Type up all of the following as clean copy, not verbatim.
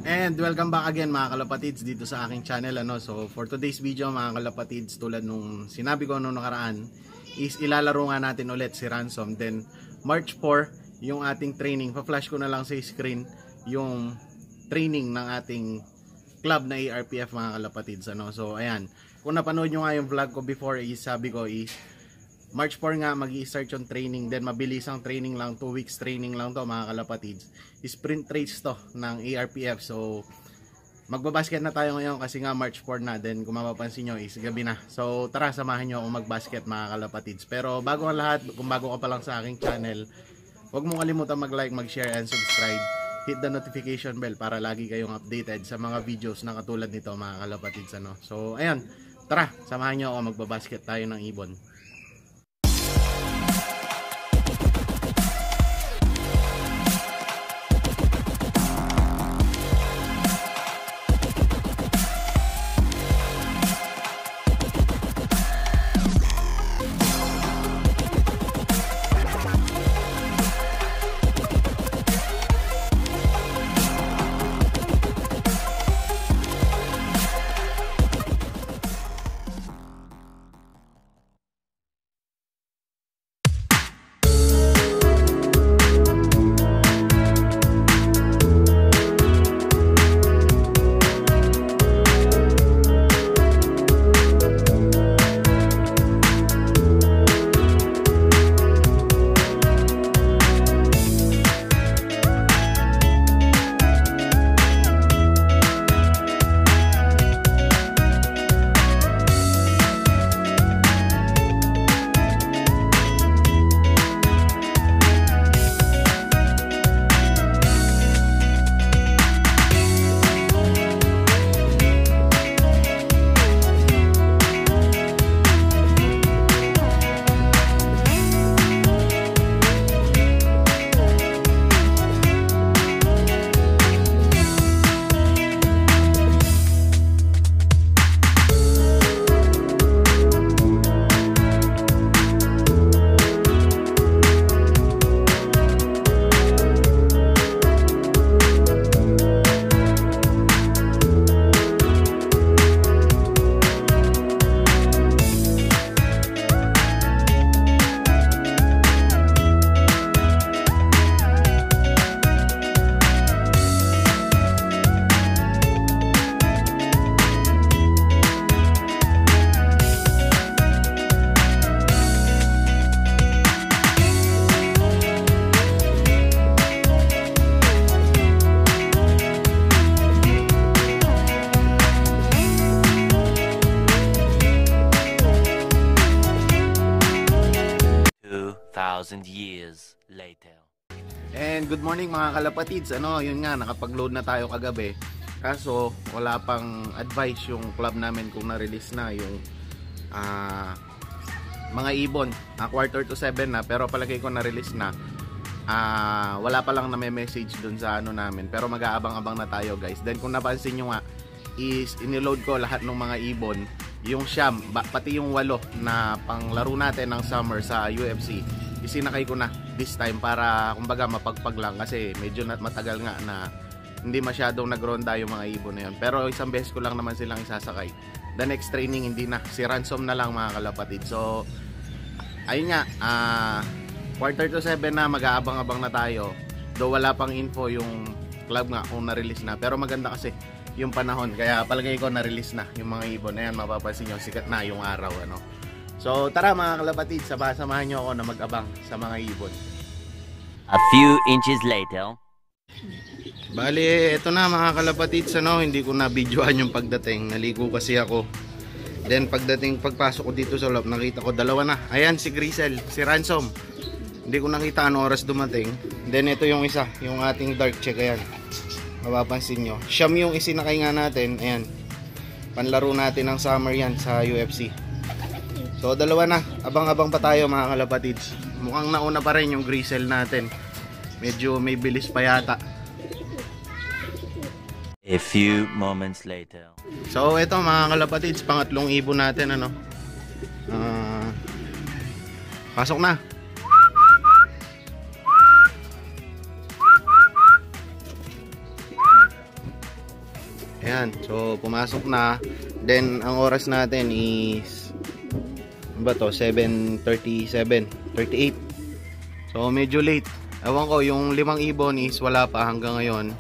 And welcome back again mga kalapatids dito sa aking channel. So for today's video mga kalapatids, tulad nung sinabi ko nung nakaraan, is ilalaro nga natin ulit si Ransom. Then March 4 yung ating training. Pa-flash ko na lang sa screen yung training ng ating club na ARPF mga kalapatids. So ayan, kung napanood nyo nga yung vlog ko before, is sabi ko is March 4 nga mag-i-start yung training. Then mabilisang training lang, 2 weeks training lang to mga kalapatids. Sprint race to ng ARPF. So magbabasket na tayo ngayon kasi nga March 4 na. Then kung mapapansin nyo is gabi na. So tara, samahan nyo ako magbasket mga kalapatids. Pero bago ang lahat, kung bago ka pa lang sa aking channel, huwag mong kalimutan mag-like, mag-share and subscribe. Hit the notification bell para lagi kayong updated sa mga videos na katulad nito mga kalapatids. So ayan, tara, samahan nyo ako magbabasket tayo ng ibon. Years later. And good morning mga kalapatids. Yun nga, nakapag-load na tayo kagabi. Kaso wala pang advice yung club namin kung na-release na yung mga ibon. 6:45 na, pero palagay ko na-release na. Wala pa lang na may message dun sa namin, pero mag-aabang-abang na tayo guys. Then kung napansin nyo nga, is iniload ko lahat ng mga ibon, yung siyam, pati yung 8 na panglaro natin ng summer sa UFC. Isinakay ko na this time para kumbaga mapagpag lang kasi medyo matagal nga na hindi masyadong nagronda yung mga ibon na yun. Pero isang beses ko lang naman silang isasakay. The next training hindi na, si Ransom na lang mga kalapatid. So ayun nga, 6:45 na, mag-aabang-abang na tayo. Though wala pang info yung club nga kung na-release na, pero maganda kasi yung panahon, kaya palagay ko na-release na yung mga ibon na yan. Mapapansin nyo, sikat na yung araw. So tara mga kalapatid, samahan nyo ako na mag-abang sa mga ibon. A few inches later. Bali, ito na mga kalapatids, hindi ko na videoan yung pagdating. Naligo kasi ako. Then pagpasok ko dito sa loob, nakita ko dalawa na. Ayan si Grisel, si Ransom. Hindi ko nakita ano oras dumating. Then ito yung isa, yung ating dark check. Ayan, mapapansin nyo, siyam yung isinakay nga natin. Ayan, panlaro natin ng summer yan sa UFC. So dalawa na, abang-abang pa tayo mga kalapatids. Mukhang nauna pa rin yung Grisel natin. Medyo may bilis pa yata. A few moments later. So ito mga kalapatids, pangatlong ibon natin pasok na. Ayan, so pumasok na. Then ang oras natin is ano ba to? 7:37, 38. So medyo late. Ewan ko, yung 5 ibon is wala pa hanggang ngayon.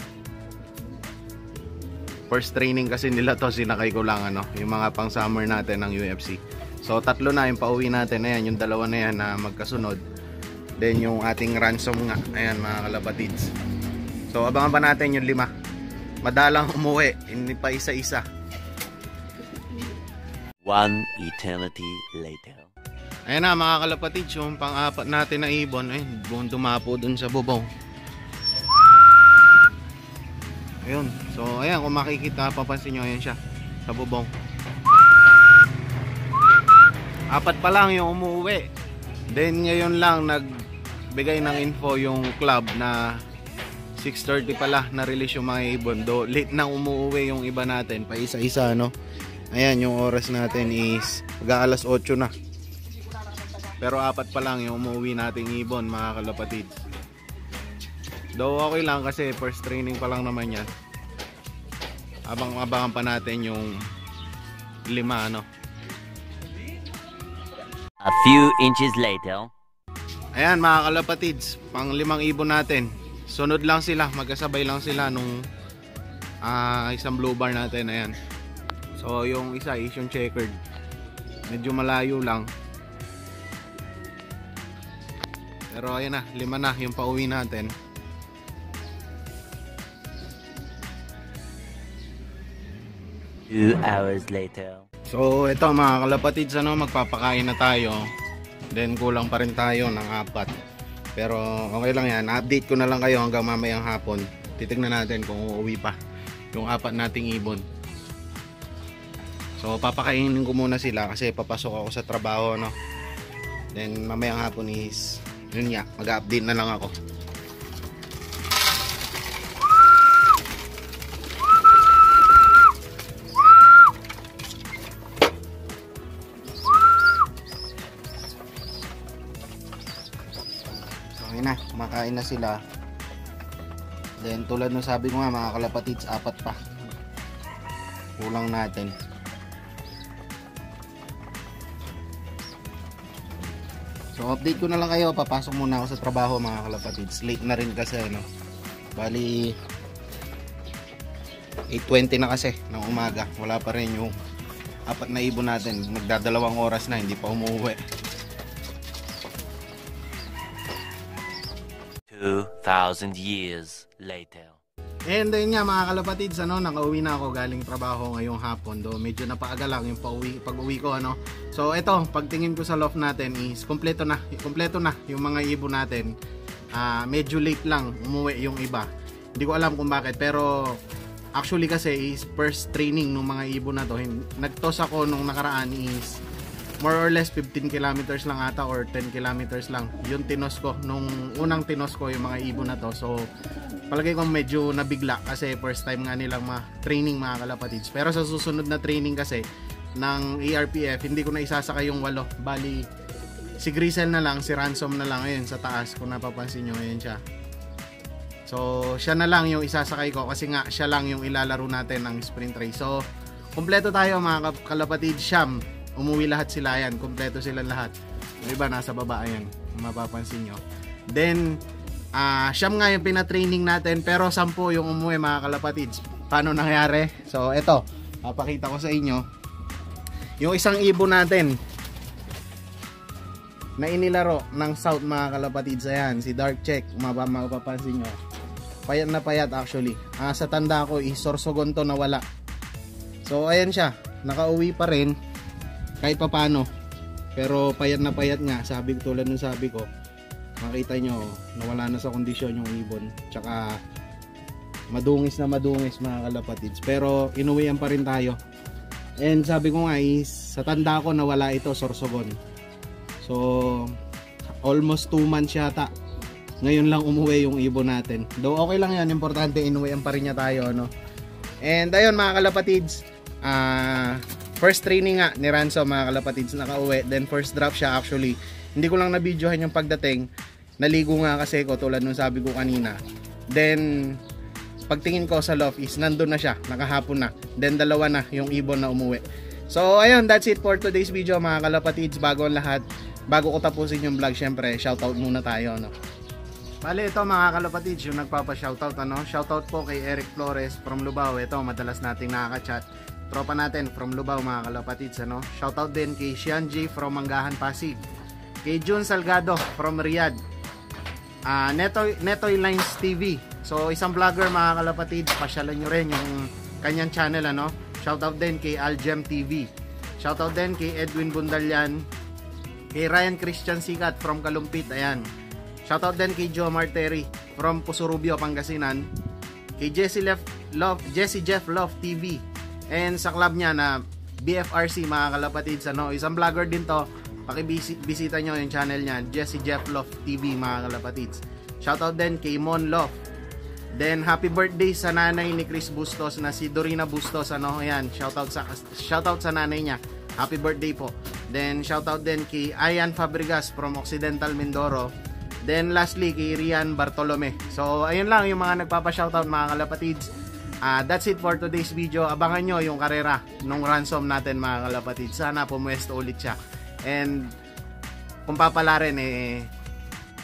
First training kasi nila to, sinakay ko lang ano, yung mga pang summer natin ng UFC. So 3 na yung pauwi natin. Ayan, yung 2 na yan na magkasunod. Then yung ating ransom nga. Ayan mga kalapatids. So abangan pa natin yung 5. Madalang umuwi, hindi pa isa-isa. 1 eternity later. Ayan na mga kalapatids, yung pang-4 natin na ibon. Ay, buong dumapo dun sa bubong. Ayun, so ayan, kung makikita, papansin nyo, ayan siya sa bubong. 4 pa lang yung umuwi. Then ngayon lang nagbigay ng info yung club na 6:30 pala na-release yung mga ibon. Do late nang umuwi yung iba natin, pa isa-isa no. Ayan, yung oras natin is mag-aalas 8 na. Pero 4 pa lang yung umuwi nating ibon mga kalapatid. Do okay lang kasi first training pa lang naman yan. Abangan pa natin yung 5 ano. A few inches later. Ayan mga kalapatids, pang 5 ibon natin. Sunod lang sila, magkasabay lang sila nung isang blue bar natin. Ayan. So yung isa is yung checkered. Medyo malayo lang. Pero ayan na, 5 na yung pauwi natin. Two hours later. So ito mga kalapatids, ano, magpapakain na tayo. Then kulang pa rin tayo ng 4. Pero okay lang yan, update ko na lang kayo hanggang mamayang hapon. Titignan natin kung uuwi pa yung 4 nating ibon. So papakainin ko muna sila kasi papasok ako sa trabaho no. Then mamayang hapon is yun nga, mag-update na lang ako. Okay na, kumakain na sila. Then tulad ng sabi ko nga mga kalapatids, 4 pa kulang natin. So update ko na lang kayo, papasok muna ako sa trabaho mga kalapatids. Late na rin kasi ano. Bali 8:20 na kasi ng umaga. Wala pa rin yung 4 na ibon natin. Magdadalawang oras na, hindi pa umuwi. 2,000 years later. And then nga mga kalapatids, ano, nakauwi na ako galing trabaho ngayong hapon. Do medyo napaaga lang yung pag-uwi ko ano. So ito, pagtingin ko sa loft natin is kompleto na yung mga ibon natin. Medyo late lang umuwi yung iba. Hindi ko alam kung bakit, pero actually kasi is first training ng mga ibon na to. Nagtos ako nung nakaraan is more or less 15 kilometers lang ata or 10 kilometers lang yung tinos ko nung unang tinos ko yung mga ibon na to. So palagay ko medyo nabigla kasi first time nga nilang training mga kalapatids. Pero sa susunod na training kasi ng ARPF, hindi ko na isasakay yung 8. Bali si Grisel na lang, si Ransom na lang ayun sa taas kung napapansin nyo, ayun siya. So siya na lang yung isasakay ko kasi nga siya lang yung ilalaro natin ng sprint race. So kompleto tayo mga kalapatids. Siyam, umuwi lahat sila yan, kompleto sila lahat. Yung iba nasa baba, ayan, mapapansin nyo. Then siyam nga yung pinatraining natin, pero 10 yung umuwi mga kalapatids. Paano nangyari? So eto, papakita ko sa inyo yung isang ibon natin na inilaro ng South mga kalapatids. Ayan, si Dark Check, mapapansin nyo, payat na payat actually. Sa tanda ko is Sorsogon to nawala. So ayan siya, nakauwi pa rin kahit pa paano, pero payat na payat nga. Sabi ko, tulad ng sabi ko, makita nyo nawala na sa kondisyon yung ibon, tsaka madungis na madungis mga kalapatids, pero inuwian pa rin tayo. And sabi ko nga is sa tanda ko nawala ito, Sorsogon. So almost 2 months yata ngayon lang umuwi yung ibon natin. Though okay lang yan, importante inuwian pa rin niya tayo no? And ayun mga kalapatids, first training nga ni Ransom mga kalapatids, nakauwi. Then first drop siya actually. Hindi ko lang na-videohan yung pagdating. Naligo nga kasi ko tulad nung sabi ko kanina. Then pagtingin ko sa loft is nandun na siya, nakahapon na. Then dalawa na yung ibon na umuwi. So ayun, that's it for today's video mga kalapatids. Bago ang lahat, bago ko tapusin yung vlog, syempre shoutout muna tayo, no. Bale, ito mga kalapatids, yung nagpapa-shoutout, ano. Shoutout po kay Eric Flores from Lubao. Ito, madalas nating nakaka-chat. Tropa natin from Lubao mga kalapatids, ano. Shoutout din kay Shianji from Manggahan, Pasig. Kay Jun Salgado from Riyadh. Netoy Lines TV. So isang vlogger mga kalapatids, pasyalan nyo rin yung kanyang channel, ano. Shoutout din kay Algem TV. Shoutout din kay Edwin Bundalian. Kay Ryan Christian Sikat from Kalumpit, ayan. Shoutout din kay Joe Marteri from Pusurubio, Pangasinan. Kay Jesse Jeff Love TV. And sa club niya na BFRC mga kalapatids, ano. Isang vlogger din to. Pakibisita nyo yung channel niya, Jesse Jeff Love TV mga kalapatids. Shoutout din kay Mon Love. Then happy birthday sa nanay ni Chris Bustos na si Dorina Bustos, ano. Ayan, shoutout sa nanay niya. Happy birthday po. Then shoutout din kay Ayan Fabregas from Occidental Mindoro. Then lastly kay Rian Bartolome. So ayun lang yung mga nagpapa-shoutout mga kalapatids. That's it for today's video. Abangan nyo yung karera nung ransom natin mga kalapatids. Sana pumuesto ulit siya. And kung papala rin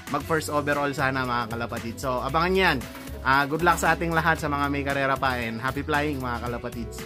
mag first overall sana mga kalapatids. So abangan yan. Good luck sa ating lahat sa mga may karera pa, and happy flying mga kalapatids.